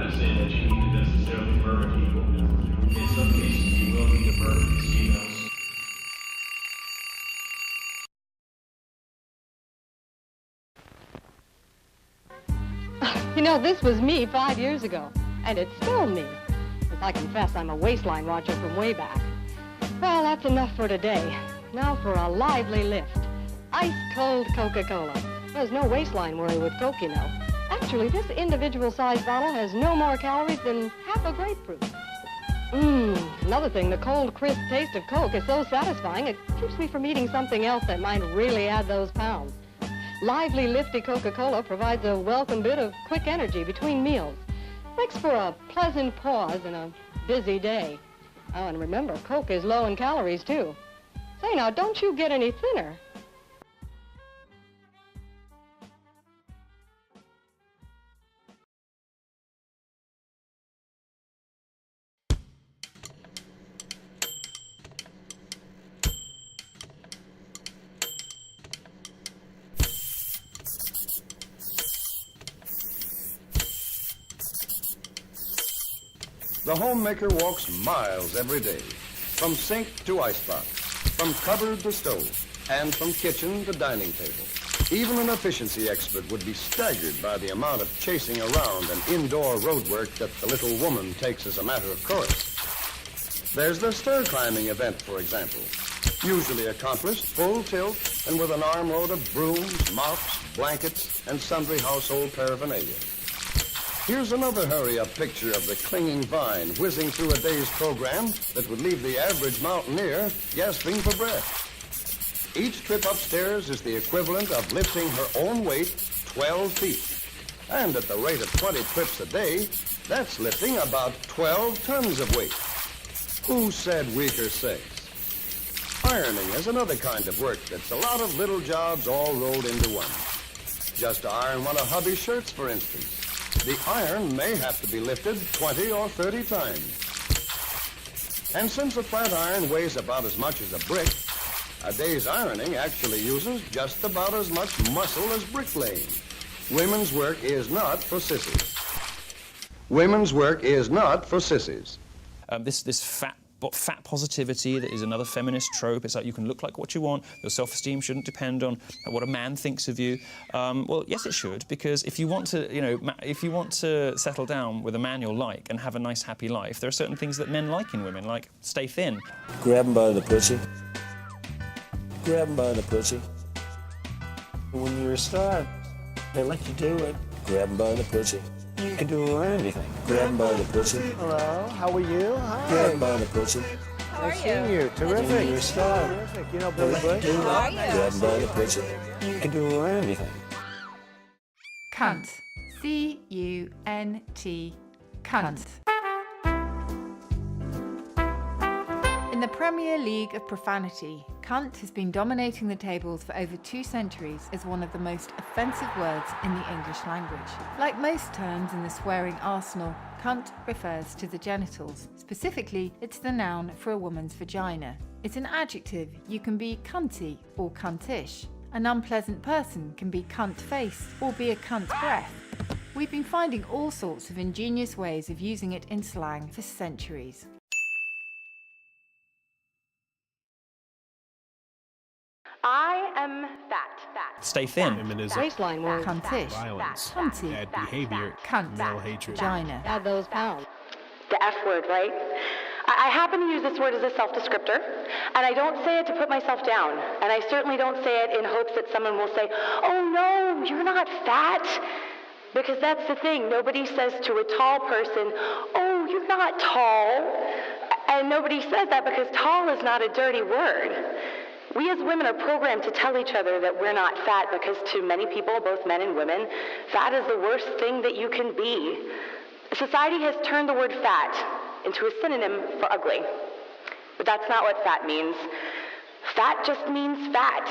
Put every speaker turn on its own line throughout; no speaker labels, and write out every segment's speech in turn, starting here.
not saying that you need to necessarily murder people. In some cases, you will need to murder these females.
You know, this was me 5 years ago, and it's still me. If I confess, I'm a waistline watcher from way back. Well, that's enough for today. Now for a lively lift. Ice-cold Coca-Cola. There's no waistline worry with Coke, you know. Actually, this individual-sized bottle has no more calories than half a grapefruit. Another thing, the cold, crisp taste of Coke is so satisfying, it keeps me from eating something else that might really add those pounds. Lively, lifty Coca-Cola provides a welcome bit of quick energy between meals. Makes for a pleasant pause in a busy day. Oh, and remember, Coke is low in calories, too. Say, now, don't you get any thinner.
The homemaker walks miles every day, from sink to icebox, from cupboard to stove, and from kitchen to dining table. Even an efficiency expert would be staggered by the amount of chasing around and indoor road work that the little woman takes as a matter of course. There's the stair-climbing event, for example, usually accomplished full tilt and with an armload of brooms, mops, blankets, and sundry household paraphernalia. Here's another hurry-up picture of the clinging vine whizzing through a day's program that would leave the average mountaineer gasping for breath. Each trip upstairs is the equivalent of lifting her own weight 12 feet. And at the rate of 20 trips a day, that's lifting about 12 tons of weight. Who said weaker sex? Ironing is another kind of work that's a lot of little jobs all rolled into one. Just to iron one of hubby's shirts, for instance. The iron may have to be lifted 20 or 30 times. And since a flat iron weighs about as much as a brick, a day's ironing actually uses just about as much muscle as bricklaying. Women's work is not for sissies. Women's work is not for sissies.
This fat positivity that is another feminist trope. It's like you can look like what you want. Your self-esteem shouldn't depend on what a man thinks of you. Well, yes, it should, because if you want to, if you want to settle down with a man you'll like and have a nice, happy life, there are certain things that men like in women, like stay thin.
Grab him by the pussy. Grab him by the pussy. When you're a star, they let you do it. Grab him by the pussy. You can do anything. Grab him by the pussy.
Hello, how are you? Hi.
Grab him by the pussy.
Nice seeing you. Terrific. You're a star. Terrific. You know Billy Bush?
How are you? Grab him by the pussy. You can do anything.
Cunt. C-U-N-T. Cunt. In the Premier League of profanity, cunt has been dominating the tables for over 2 centuries as one of the most offensive words in the English language. Like most terms in the swearing arsenal, cunt refers to the genitals. Specifically, it's the noun for a woman's vagina. It's an adjective. You can be cunty or cuntish. An unpleasant person can be cunt-faced or be a cunt breath. We've been finding all sorts of ingenious ways of using it in slang for centuries.
I am fat.
Stay thin.
Feminism,
Waistline worry.
Cuntish.
violence,
Cunty.
bad behavior,
Cunt.
male hatred.
Vagina.
Add those pounds.
The F word, right? I happen to use this word as a self-descriptor, and I don't say it to put myself down, and I certainly don't say it in hopes that someone will say, oh no, you're not fat, because that's the thing. Nobody says to a tall person, oh, you're not tall, and nobody says that because tall is not a dirty word. We as women are programmed to tell each other that we're not fat because to many people, both men and women, fat is the worst thing that you can be. Society has turned the word fat into a synonym for ugly. But that's not what fat means. Fat just means fat.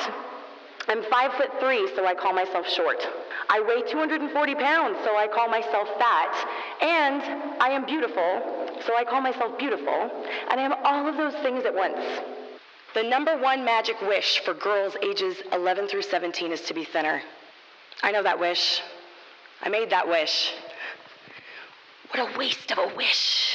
I'm 5'3", so I call myself short. I weigh 240 pounds, so I call myself fat. And I am beautiful, so I call myself beautiful. And I am all of those things at once. The #1 magic wish for girls ages 11 through 17 is to be thinner. I know that wish. I made that wish. What a waste of a wish.